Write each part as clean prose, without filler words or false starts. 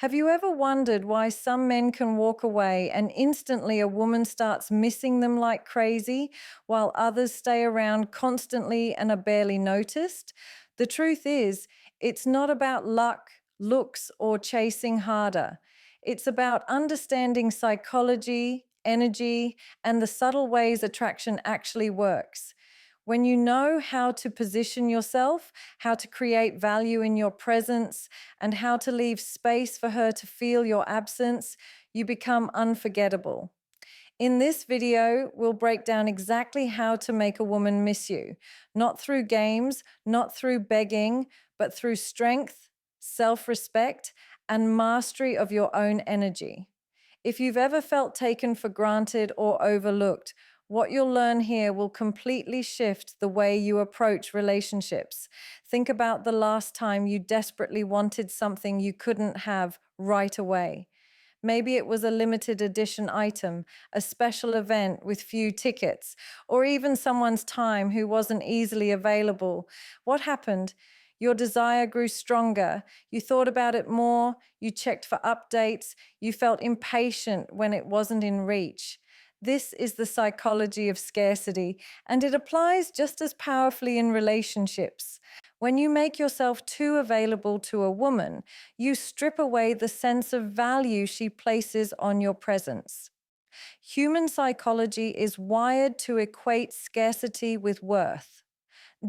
Have you ever wondered why some men can walk away and instantly a woman starts missing them like crazy, while others stay around constantly and are barely noticed? The truth is, it's not about luck, looks, or chasing harder. It's about understanding psychology, energy, and the subtle ways attraction actually works. When you know how to position yourself, how to create value in your presence, and how to leave space for her to feel your absence, you become unforgettable. In this video, we'll break down exactly how to make a woman miss you, not through games, not through begging, but through strength, self respect, and mastery of your own energy. If you've ever felt taken for granted or overlooked, what you'll learn here will completely shift the way you approach relationships. Think about the last time you desperately wanted something you couldn't have right away. Maybe it was a limited edition item, a special event with few tickets, or even someone's time who wasn't easily available. What happened? Your desire grew stronger. You thought about it more. You checked for updates. You felt impatient when it wasn't in reach. This is the psychology of scarcity, and it applies just as powerfully in relationships. When you make yourself too available to a woman, you strip away the sense of value she places on your presence. Human psychology is wired to equate scarcity with worth.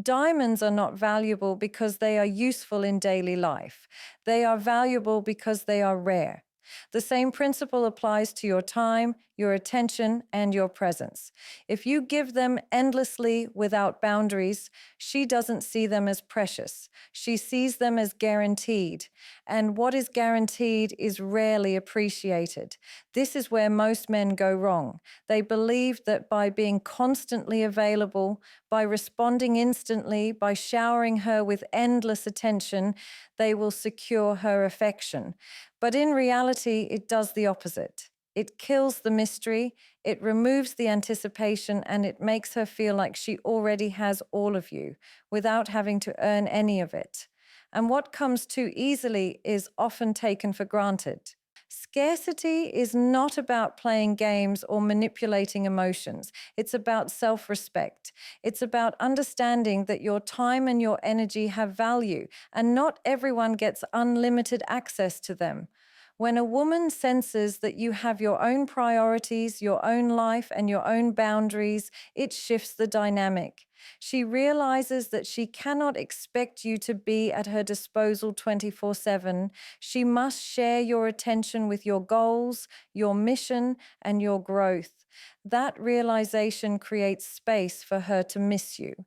Diamonds are not valuable because they are useful in daily life. They are valuable because they are rare. The same principle applies to your time, your attention, and your presence. If you give them endlessly without boundaries, she doesn't see them as precious. She sees them as guaranteed. And what is guaranteed is rarely appreciated. This is where most men go wrong. They believe that by being constantly available, by responding instantly, by showering her with endless attention, they will secure her affection. But in reality, it does the opposite. It kills the mystery, it removes the anticipation, and it makes her feel like she already has all of you without having to earn any of it. And what comes too easily is often taken for granted. Scarcity is not about playing games or manipulating emotions. It's about self respect. It's about understanding that your time and your energy have value, and not everyone gets unlimited access to them. When a woman senses that you have your own priorities, your own life, and your own boundaries, it shifts the dynamic. She realizes that she cannot expect you to be at her disposal 24/7. She must share your attention with your goals, your mission, and your growth. That realization creates space for her to miss you.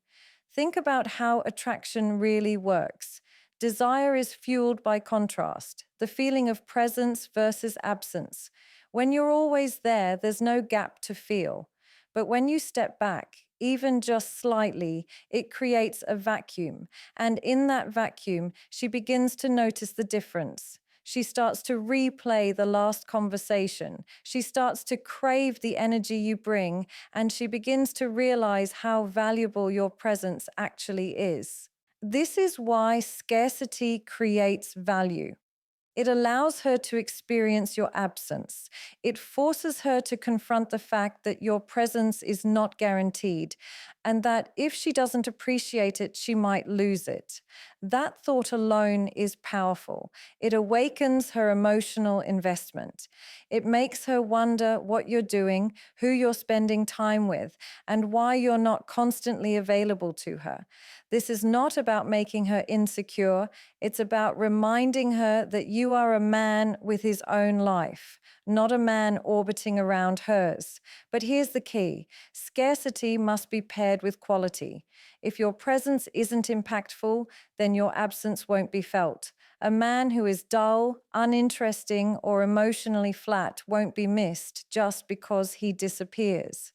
Think about how attraction really works. Desire is fueled by contrast, the feeling of presence versus absence. When you're always there, there's no gap to feel. But when you step back, even just slightly, it creates a vacuum. And in that vacuum, she begins to notice the difference. She starts to replay the last conversation. She starts to crave the energy you bring, and she begins to realize how valuable your presence actually is. This is why scarcity creates value. It allows her to experience your absence. It forces her to confront the fact that your presence is not guaranteed, and that if she doesn't appreciate it, she might lose it. That thought alone is powerful. It awakens her emotional investment. It makes her wonder what you're doing, who you're spending time with, and why you're not constantly available to her. This is not about making her insecure. It's about reminding her that you are a man with his own life, not a man orbiting around hers. But here's the key: scarcity must be paired with quality. If your presence isn't impactful, then your absence won't be felt. A man who is dull, uninteresting, or emotionally flat won't be missed just because he disappears.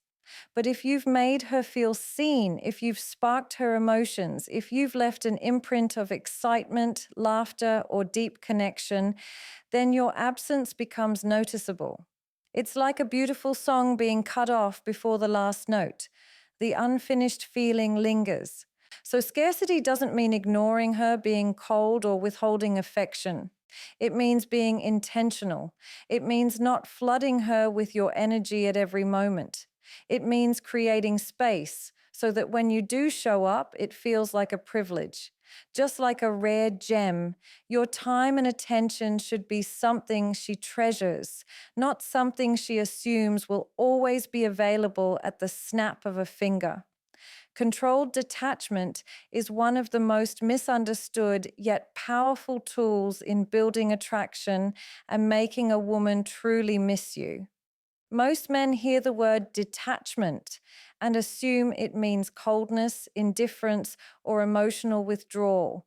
But if you've made her feel seen, if you've sparked her emotions, if you've left an imprint of excitement, laughter, or deep connection, then your absence becomes noticeable. It's like a beautiful song being cut off before the last note. The unfinished feeling lingers. So scarcity doesn't mean ignoring her, being cold, or withholding affection. It means being intentional. It means not flooding her with your energy at every moment. It means creating space so that when you do show up, it feels like a privilege. Just like a rare gem, your time and attention should be something she treasures, not something she assumes will always be available at the snap of a finger. Controlled detachment is one of the most misunderstood yet powerful tools in building attraction and making a woman truly miss you. Most men hear the word detachment and assume it means coldness, indifference, or emotional withdrawal.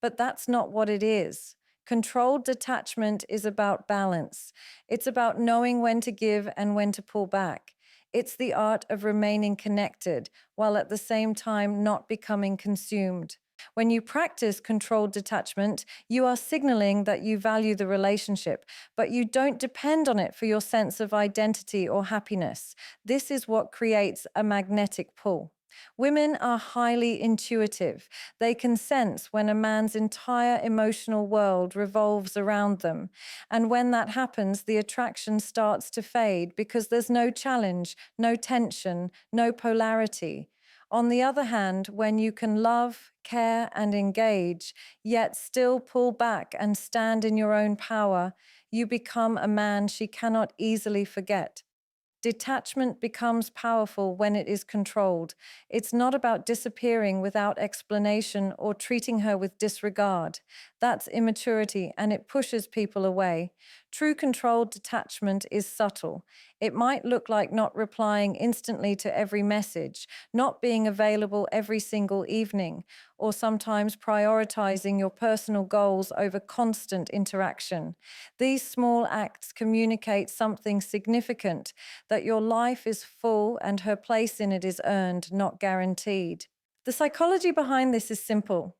But that's not what it is. Controlled detachment is about balance. It's about knowing when to give and when to pull back. It's the art of remaining connected while at the same time not becoming consumed. When you practice controlled detachment, you are signaling that you value the relationship, but you don't depend on it for your sense of identity or happiness. This is what creates a magnetic pull. Women are highly intuitive. They can sense when a man's entire emotional world revolves around them. And when that happens, the attraction starts to fade because there's no challenge, no tension, no polarity. On the other hand, when you can love, care, and engage, yet still pull back and stand in your own power, you become a man she cannot easily forget. Detachment becomes powerful when it is controlled. It's not about disappearing without explanation or treating her with disregard. That's immaturity and it pushes people away. True controlled detachment is subtle. It might look like not replying instantly to every message, not being available every single evening, or sometimes prioritizing your personal goals over constant interaction. These small acts communicate something significant, that your life is full and her place in it is earned, not guaranteed. The psychology behind this is simple.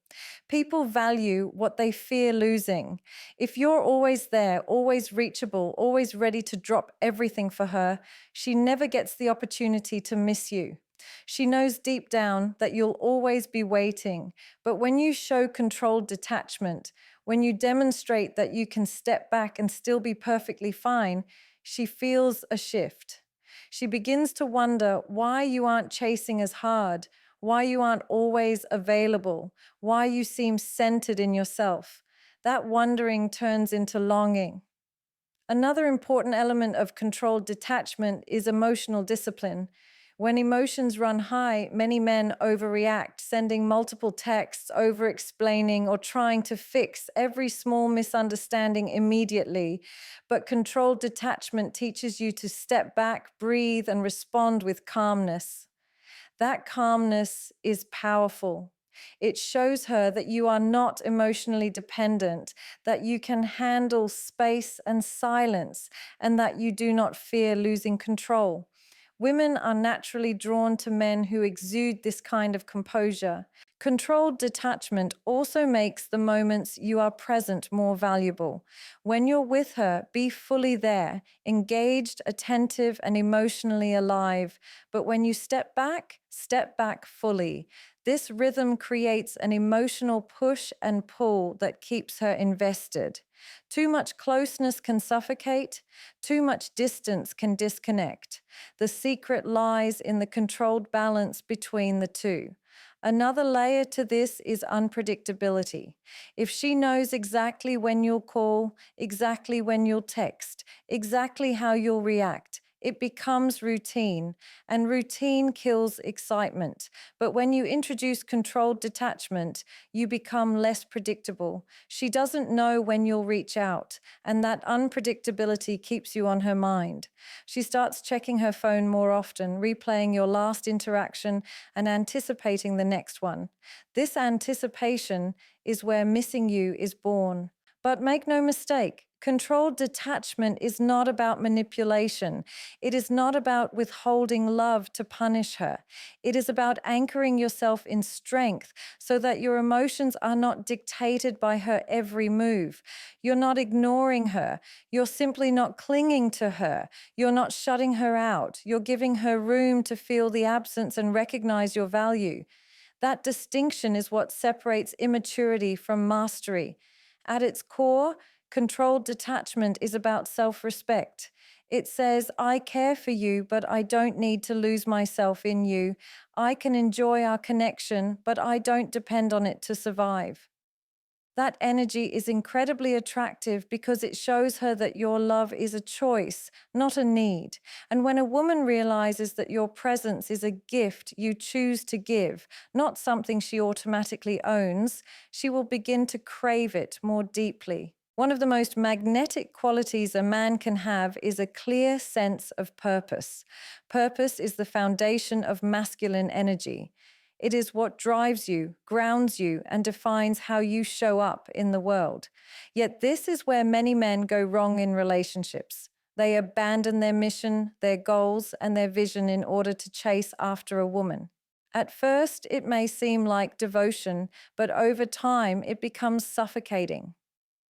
People value what they fear losing. If you're always there, always reachable, always ready to drop everything for her, she never gets the opportunity to miss you. She knows deep down that you'll always be waiting. But when you show controlled detachment, when you demonstrate that you can step back and still be perfectly fine, she feels a shift. She begins to wonder why you aren't chasing as hard, why you aren't always available, why you seem centered in yourself. That wondering turns into longing. Another important element of controlled detachment is emotional discipline. When emotions run high, many men overreact, sending multiple texts, over explaining, or trying to fix every small misunderstanding immediately. But controlled detachment teaches you to step back, breathe, and respond with calmness. That calmness is powerful. It shows her that you are not emotionally dependent, that you can handle space and silence, and that you do not fear losing control. Women are naturally drawn to men who exude this kind of composure. Controlled detachment also makes the moments you are present more valuable. When you're with her, be fully there, engaged, attentive, and emotionally alive. But when you step back fully. This rhythm creates an emotional push and pull that keeps her invested. Too much closeness can suffocate, too much distance can disconnect. The secret lies in the controlled balance between the two. Another layer to this is unpredictability. If she knows exactly when you'll call, exactly when you'll text, exactly how you'll react, it becomes routine, and routine kills excitement. But when you introduce controlled detachment, you become less predictable. She doesn't know when you'll reach out, and that unpredictability keeps you on her mind. She starts checking her phone more often, replaying your last interaction and anticipating the next one. This anticipation is where missing you is born. But make no mistake, controlled detachment is not about manipulation. It is not about withholding love to punish her. It is about anchoring yourself in strength so that your emotions are not dictated by her every move. You're not ignoring her. You're simply not clinging to her. You're not shutting her out. You're giving her room to feel the absence and recognize your value. That distinction is what separates immaturity from mastery. At its core, Controlled detachment is about self-respect. It says, I care for you, but I don't need to lose myself in you. I can enjoy our connection, but I don't depend on it to survive. That energy is incredibly attractive because it shows her that your love is a choice, not a need. And when a woman realizes that your presence is a gift you choose to give, not something she automatically owns, she will begin to crave it more deeply. One of the most magnetic qualities a man can have is a clear sense of purpose. Purpose is the foundation of masculine energy. It is what drives you, grounds you, and defines how you show up in the world. Yet this is where many men go wrong in relationships. They abandon their mission, their goals, and their vision in order to chase after a woman. At first, it may seem like devotion, but over time, it becomes suffocating.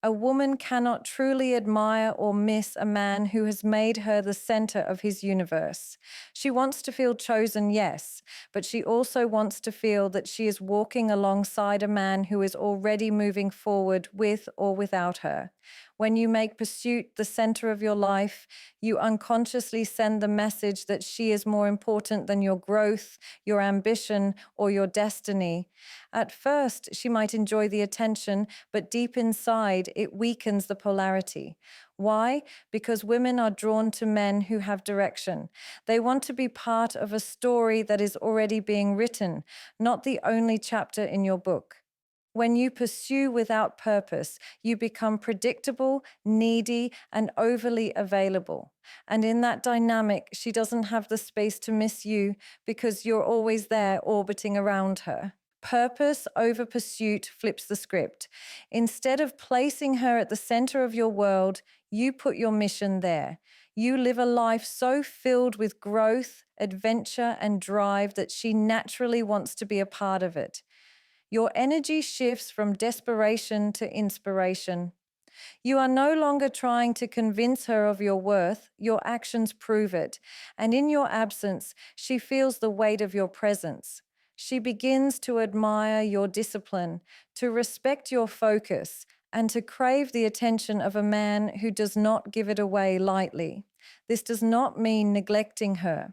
A woman cannot truly admire or miss a man who has made her the center of his universe. She wants to feel chosen, yes, but she also wants to feel that she is walking alongside a man who is already moving forward with or without her. When you make pursuit the center of your life, you unconsciously send the message that she is more important than your growth, your ambition, or your destiny. At first, she might enjoy the attention, but deep inside, it weakens the polarity. Why? Because women are drawn to men who have direction. They want to be part of a story that is already being written, not the only chapter in your book. When you pursue without purpose, you become predictable, needy, and overly available. And in that dynamic, she doesn't have the space to miss you because you're always there orbiting around her. Purpose over pursuit flips the script. Instead of placing her at the center of your world, you put your mission there. You live a life so filled with growth, adventure, and drive that she naturally wants to be a part of it. Your energy shifts from desperation to inspiration. You are no longer trying to convince her of your worth, your actions prove it. And in your absence, she feels the weight of your presence. She begins to admire your discipline, to respect your focus, and to crave the attention of a man who does not give it away lightly. This does not mean neglecting her.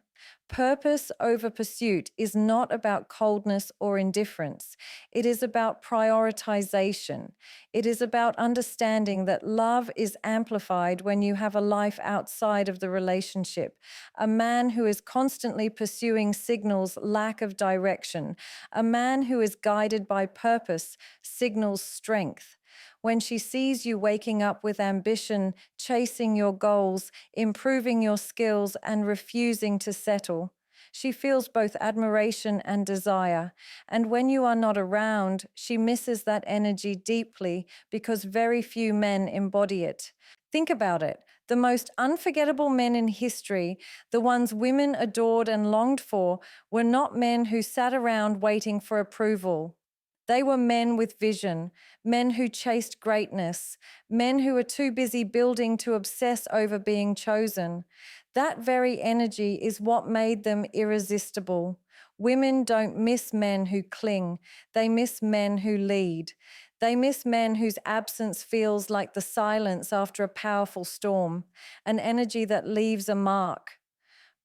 Purpose over pursuit is not about coldness or indifference. It is about prioritization. It is about understanding that love is amplified when you have a life outside of the relationship. A man who is constantly pursuing signals lack of direction. A man who is guided by purpose signals strength. When she sees you waking up with ambition, chasing your goals, improving your skills, and refusing to settle, she feels both admiration and desire. And when you are not around, she misses that energy deeply because very few men embody it. Think about it. The most unforgettable men in history, the ones women adored and longed for, were not men who sat around waiting for approval. They were men with vision, men who chased greatness, men who were too busy building to obsess over being chosen. That very energy is what made them irresistible. Women don't miss men who cling, they miss men who lead. They miss men whose absence feels like the silence after a powerful storm, an energy that leaves a mark.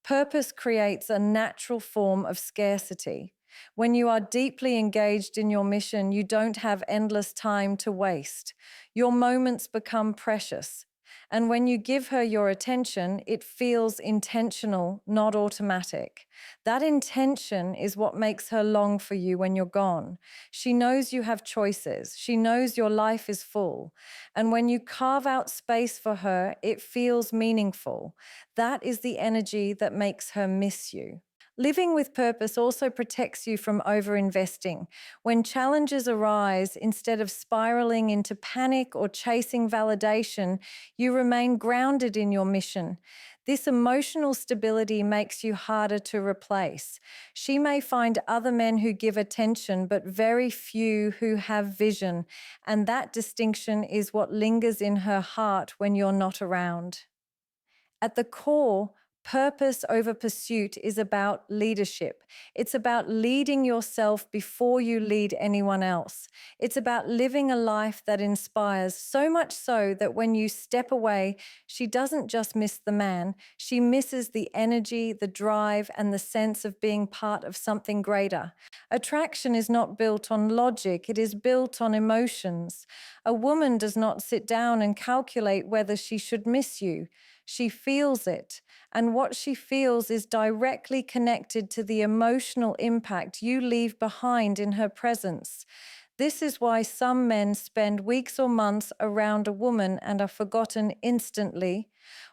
Purpose creates a natural form of scarcity. When you are deeply engaged in your mission, you don't have endless time to waste. Your moments become precious. And when you give her your attention, it feels intentional, not automatic. That intention is what makes her long for you when you're gone. She knows you have choices. She knows your life is full. And when you carve out space for her, it feels meaningful. That is the energy that makes her miss you. Living with purpose also protects you from overinvesting. When challenges arise, instead of spiraling into panic or chasing validation, you remain grounded in your mission. This emotional stability makes you harder to replace. She may find other men who give attention, but very few who have vision, and that distinction is what lingers in her heart when you're not around. At the core, Purpose over pursuit is about leadership. It's about leading yourself before you lead anyone else. It's about living a life that inspires, so much so that when you step away, she doesn't just miss the man, she misses the energy, the drive, and the sense of being part of something greater. Attraction is not built on logic, it is built on emotions. A woman does not sit down and calculate whether she should miss you. She feels it. And what she feels is directly connected to the emotional impact you leave behind in her presence. This is why some men spend weeks or months around a woman and are forgotten instantly,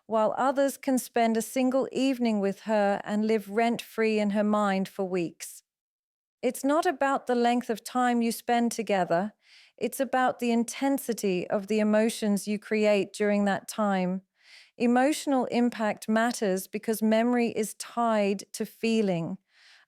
while others can spend a single evening with her and live rent-free in her mind for weeks. It's not about the length of time you spend together. It's about the intensity of the emotions you create during that time. Emotional impact matters because memory is tied to feeling.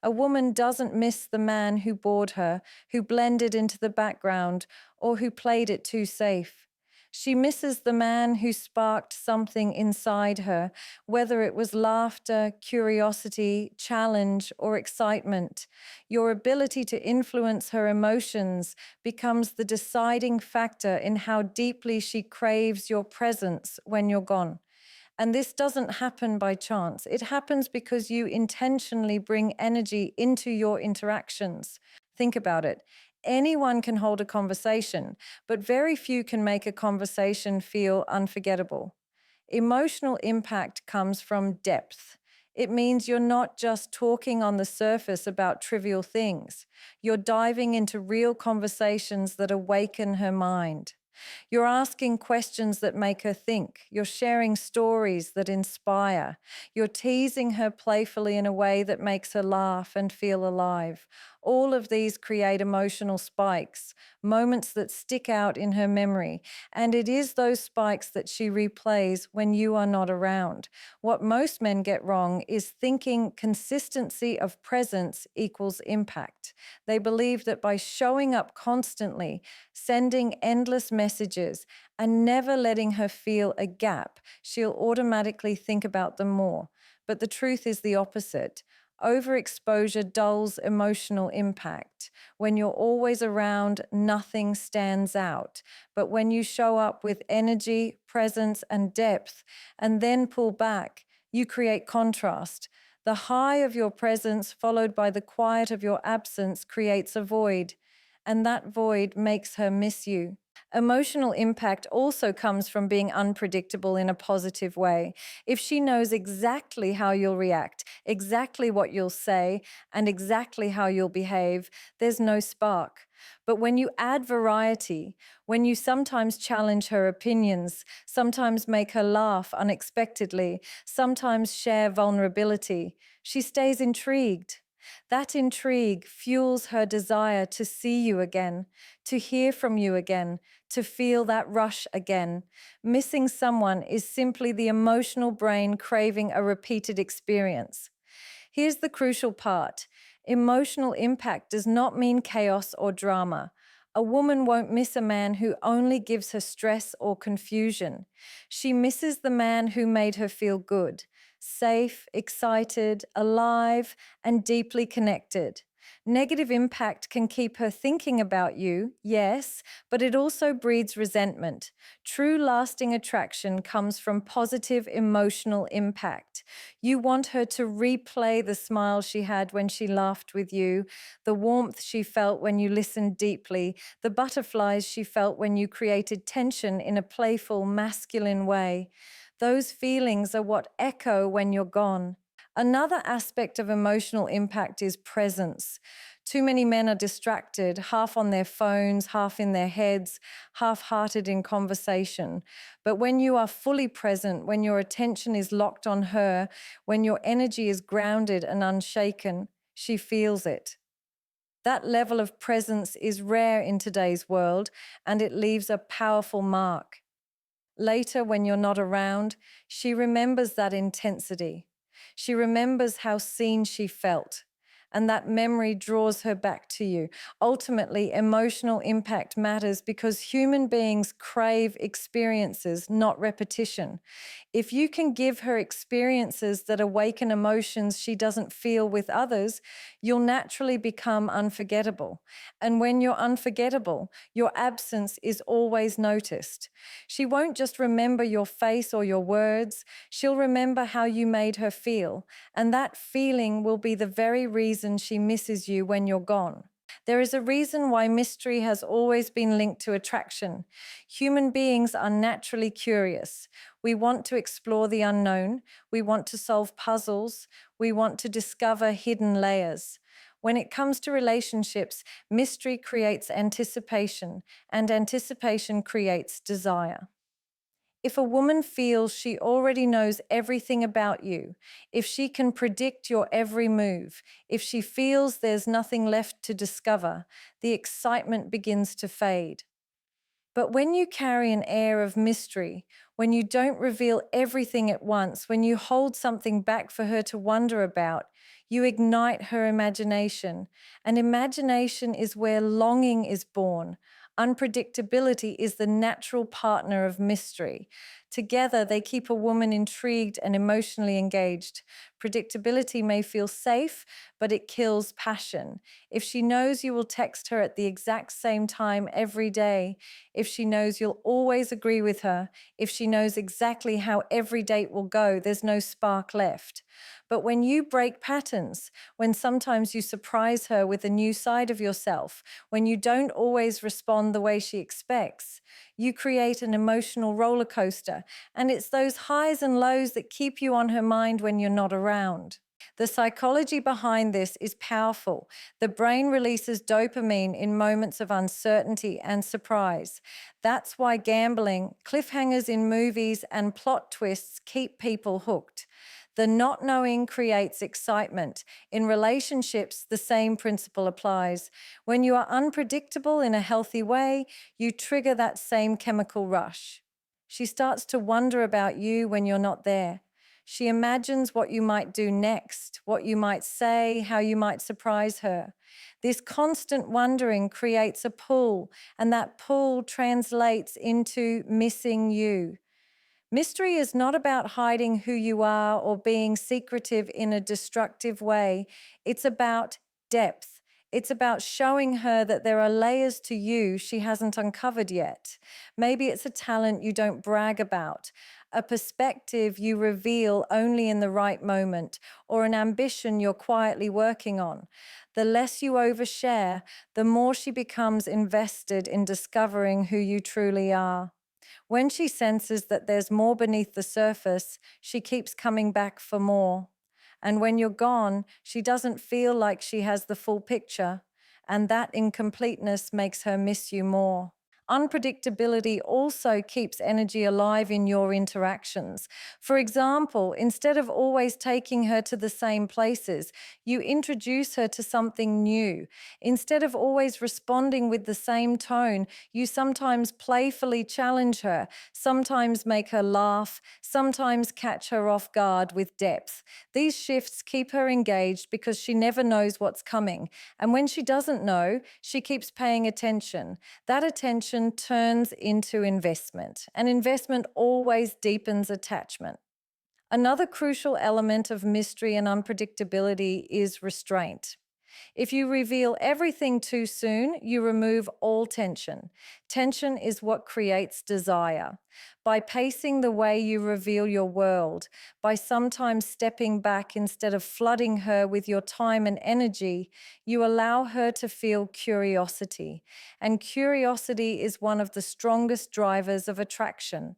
A woman doesn't miss the man who bored her, who blended into the background, or who played it too safe. She misses the man who sparked something inside her, whether it was laughter, curiosity, challenge, or excitement. Your ability to influence her emotions becomes the deciding factor in how deeply she craves your presence when you're gone. And this doesn't happen by chance. It happens because you intentionally bring energy into your interactions. Think about it. Anyone can hold a conversation, but very few can make a conversation feel unforgettable. Emotional impact comes from depth. It means you're not just talking on the surface about trivial things. You're diving into real conversations that awaken her mind. You're asking questions that make her think. You're sharing stories that inspire. You're teasing her playfully in a way that makes her laugh and feel alive. All of these create emotional spikes, moments that stick out in her memory. And it is those spikes that she replays when you are not around. What most men get wrong is thinking consistency of presence equals impact. They believe that by showing up constantly, sending endless messages, and never letting her feel a gap, she'll automatically think about them more. But the truth is the opposite. Overexposure dulls emotional impact. When you're always around, nothing stands out. But when you show up with energy, presence, and depth, and then pull back, you create contrast. The high of your presence, followed by the quiet of your absence, creates a void, and that void makes her miss you. Emotional impact also comes from being unpredictable in a positive way. If she knows exactly how you'll react, exactly what you'll say, and exactly how you'll behave, there's no spark. But when you add variety, when you sometimes challenge her opinions, sometimes make her laugh unexpectedly, sometimes share vulnerability, she stays intrigued. That intrigue fuels her desire to see you again, to hear from you again, to feel that rush again. Missing someone is simply the emotional brain craving a repeated experience. Here's the crucial part. Emotional impact does not mean chaos or drama. A woman won't miss a man who only gives her stress or confusion. She misses the man who made her feel good, safe, excited, alive, and deeply connected. Negative impact can keep her thinking about you, yes, but it also breeds resentment. True lasting attraction comes from positive emotional impact. You want her to replay the smile she had when she laughed with you, the warmth she felt when you listened deeply, the butterflies she felt when you created tension in a playful, masculine way. Those feelings are what echo when you're gone. Another aspect of emotional impact is presence. Too many men are distracted, half on their phones, half in their heads, half-hearted in conversation. But when you are fully present, when your attention is locked on her, when your energy is grounded and unshaken, she feels it. That level of presence is rare in today's world, and it leaves a powerful mark. Later, when you're not around, she remembers that intensity. She remembers how seen she felt. and that memory draws her back to you. Ultimately, emotional impact matters because human beings crave experiences, not repetition. If you can give her experiences that awaken emotions she doesn't feel with others, you'll naturally become unforgettable. And when you're unforgettable, your absence is always noticed. She won't just remember your face or your words, she'll remember how you made her feel. And that feeling will be the very reason she misses you when you're gone. There is a reason why mystery has always been linked to attraction. Human beings are naturally curious. We want to explore the unknown. We want to solve puzzles. We want to discover hidden layers. When it comes to relationships, mystery creates anticipation, and anticipation creates desire. If a woman feels she already knows everything about you, if she can predict your every move, if she feels there's nothing left to discover, the excitement begins to fade. But when you carry an air of mystery, when you don't reveal everything at once, when you hold something back for her to wonder about, you ignite her imagination. And imagination is where longing is born. Unpredictability is the natural partner of mystery. Together, they keep a woman intrigued and emotionally engaged. Predictability may feel safe, but it kills passion. If she knows you will text her at the exact same time every day, if she knows you'll always agree with her, if she knows exactly how every date will go, there's no spark left. But when you break patterns, when sometimes you surprise her with a new side of yourself, when you don't always respond the way she expects, you create an emotional roller coaster, and it's those highs and lows that keep you on her mind when you're not around. The psychology behind this is powerful. The brain releases dopamine in moments of uncertainty and surprise. That's why gambling, cliffhangers in movies, and plot twists keep people hooked. The not knowing creates excitement. In relationships, the same principle applies. When you are unpredictable in a healthy way, you trigger that same chemical rush. She starts to wonder about you when you're not there. She imagines what you might do next, what you might say, how you might surprise her. This constant wondering creates a pull, and that pull translates into missing you. Mystery is not about hiding who you are or being secretive in a destructive way. It's about depth. It's about showing her that there are layers to you she hasn't uncovered yet. Maybe it's a talent you don't brag about, a perspective you reveal only in the right moment, or an ambition you're quietly working on. The less you overshare, the more she becomes invested in discovering who you truly are. When she senses that there's more beneath the surface, she keeps coming back for more. And when you're gone, she doesn't feel like she has the full picture, and that incompleteness makes her miss you more. Unpredictability also keeps energy alive in your interactions. For example, instead of always taking her to the same places, you introduce her to something new. Instead of always responding with the same tone, you sometimes playfully challenge her, sometimes make her laugh, sometimes catch her off guard with depth. These shifts keep her engaged because she never knows what's coming. And when she doesn't know, she keeps paying attention. That attention turns into investment, and investment always deepens attachment. Another crucial element of mystery and unpredictability is restraint. If you reveal everything too soon, you remove all tension. Tension is what creates desire. By pacing the way you reveal your world, by sometimes stepping back instead of flooding her with your time and energy, you allow her to feel curiosity. And curiosity is one of the strongest drivers of attraction.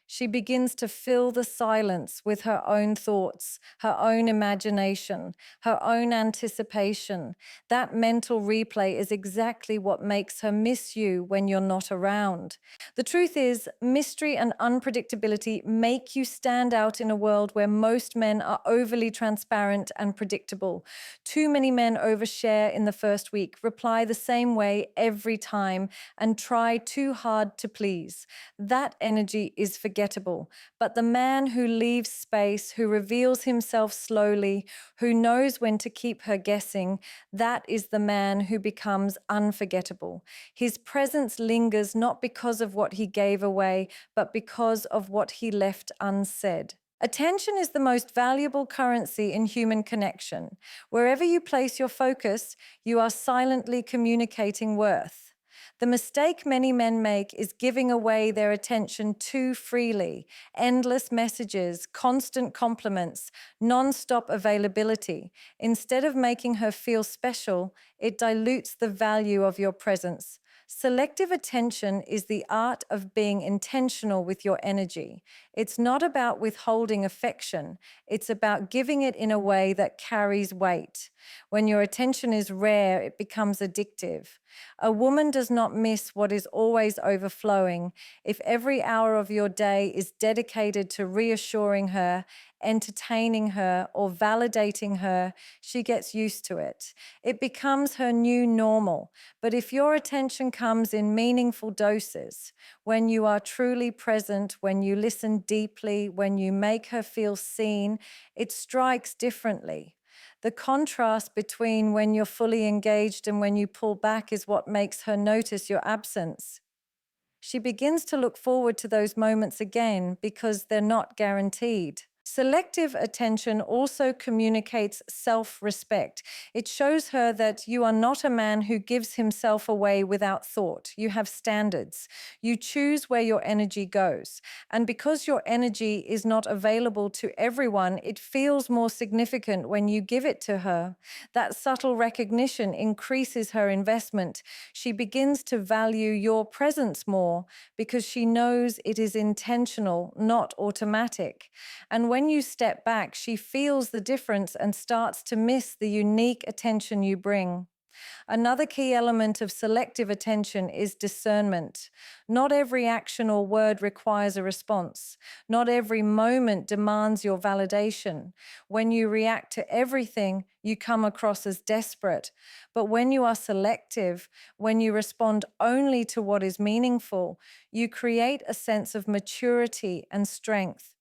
She begins to fill the silence with her own thoughts, her own imagination, her own anticipation. That mental replay is exactly what makes her miss you when you're not around. The truth is, mystery and unpredictability make you stand out in a world where most men are overly transparent and predictable. Too many men overshare in the first week, reply the same way every time, and try too hard to please. That energy is forgettable. unforgettable. But the man who leaves space, who reveals himself slowly, who knows when to keep her guessing, that is the man who becomes unforgettable. His presence lingers not because of what he gave away, but because of what he left unsaid. Attention is the most valuable currency in human connection. Wherever you place your focus, you are silently communicating worth. The mistake many men make is giving away their attention too freely. Endless messages, constant compliments, non-stop availability. Instead of making her feel special, it dilutes the value of your presence. Selective attention is the art of being intentional with your energy. It's not about withholding affection. It's about giving it in a way that carries weight. When your attention is rare, it becomes addictive. A woman does not miss what is always overflowing. If every hour of your day is dedicated to reassuring her, entertaining her, or validating her, she gets used to it. It becomes her new normal. But if your attention comes in meaningful doses, when you are truly present, when you listen deeply, when you make her feel seen, it strikes differently. The contrast between when you're fully engaged and when you pull back is what makes her notice your absence. She begins to look forward to those moments again because they're not guaranteed. Selective attention also communicates self-respect. It shows her that you are not a man who gives himself away without thought. You have standards. You choose where your energy goes. And because your energy is not available to everyone, it feels more significant when you give it to her. That subtle recognition increases her investment. She begins to value your presence more because she knows it is intentional, not automatic. And when you step back, she feels the difference and starts to miss the unique attention you bring. Another key element of selective attention is discernment. Not every action or word requires a response. Not every moment demands your validation. When you react to everything, you come across as desperate. But when you are selective, when you respond only to what is meaningful, you create a sense of maturity and strength.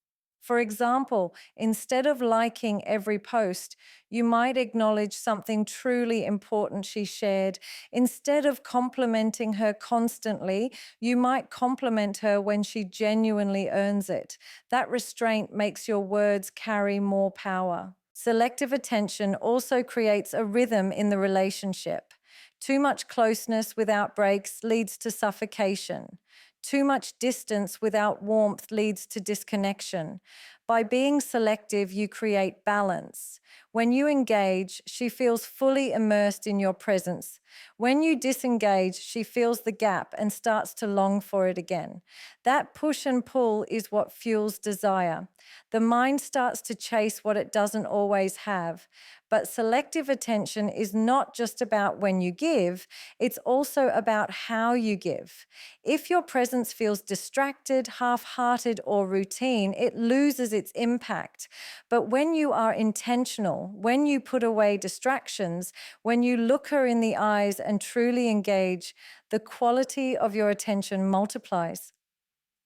For example, instead of liking every post, you might acknowledge something truly important she shared. Instead of complimenting her constantly, you might compliment her when she genuinely earns it. That restraint makes your words carry more power. Selective attention also creates a rhythm in the relationship. Too much closeness without breaks leads to suffocation. Too much distance without warmth leads to disconnection. By being selective, you create balance. When you engage, she feels fully immersed in your presence. When you disengage, she feels the gap and starts to long for it again. That push and pull is what fuels desire. The mind starts to chase what it doesn't always have. But selective attention is not just about when you give, it's also about how you give. If your presence feels distracted, half-hearted, or routine, it loses its impact. But when you are intentional, when you put away distractions, when you look her in the eyes and truly engage, the quality of your attention multiplies.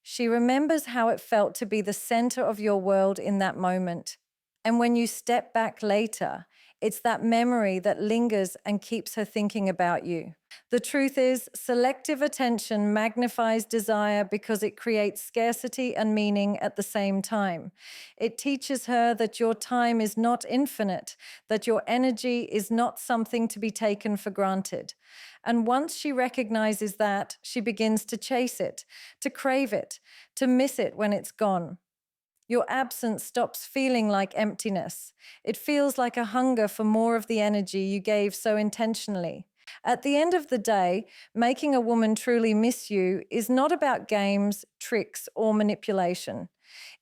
She remembers how it felt to be the center of your world in that moment. And when you step back later, it's that memory that lingers and keeps her thinking about you. The truth is, selective attention magnifies desire because it creates scarcity and meaning at the same time. It teaches her that your time is not infinite, that your energy is not something to be taken for granted. And once she recognizes that, she begins to chase it, to crave it, to miss it when it's gone. Your absence stops feeling like emptiness. It feels like a hunger for more of the energy you gave so intentionally. At the end of the day, making a woman truly miss you is not about games, tricks, or manipulation.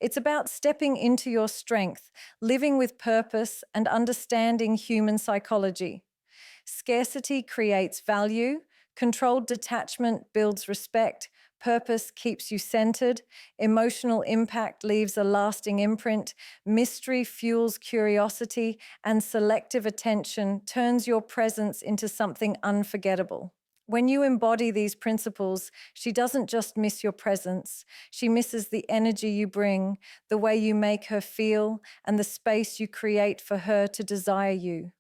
It's about stepping into your strength, living with purpose, and understanding human psychology. Scarcity creates value, controlled detachment builds respect, purpose keeps you centered, emotional impact leaves a lasting imprint, mystery fuels curiosity, and selective attention turns your presence into something unforgettable. When you embody these principles, she doesn't just miss your presence. She misses the energy you bring, the way you make her feel, and the space you create for her to desire you.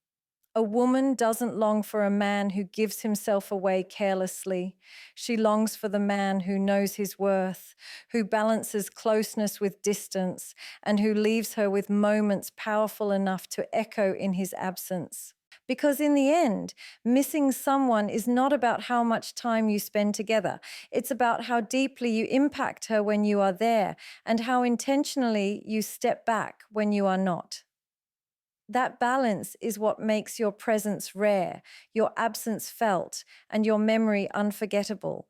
A woman doesn't long for a man who gives himself away carelessly. She longs for the man who knows his worth, who balances closeness with distance, and who leaves her with moments powerful enough to echo in his absence. Because in the end, missing someone is not about how much time you spend together. It's about how deeply you impact her when you are there and how intentionally you step back when you are not. That balance is what makes your presence rare, your absence felt, and your memory unforgettable.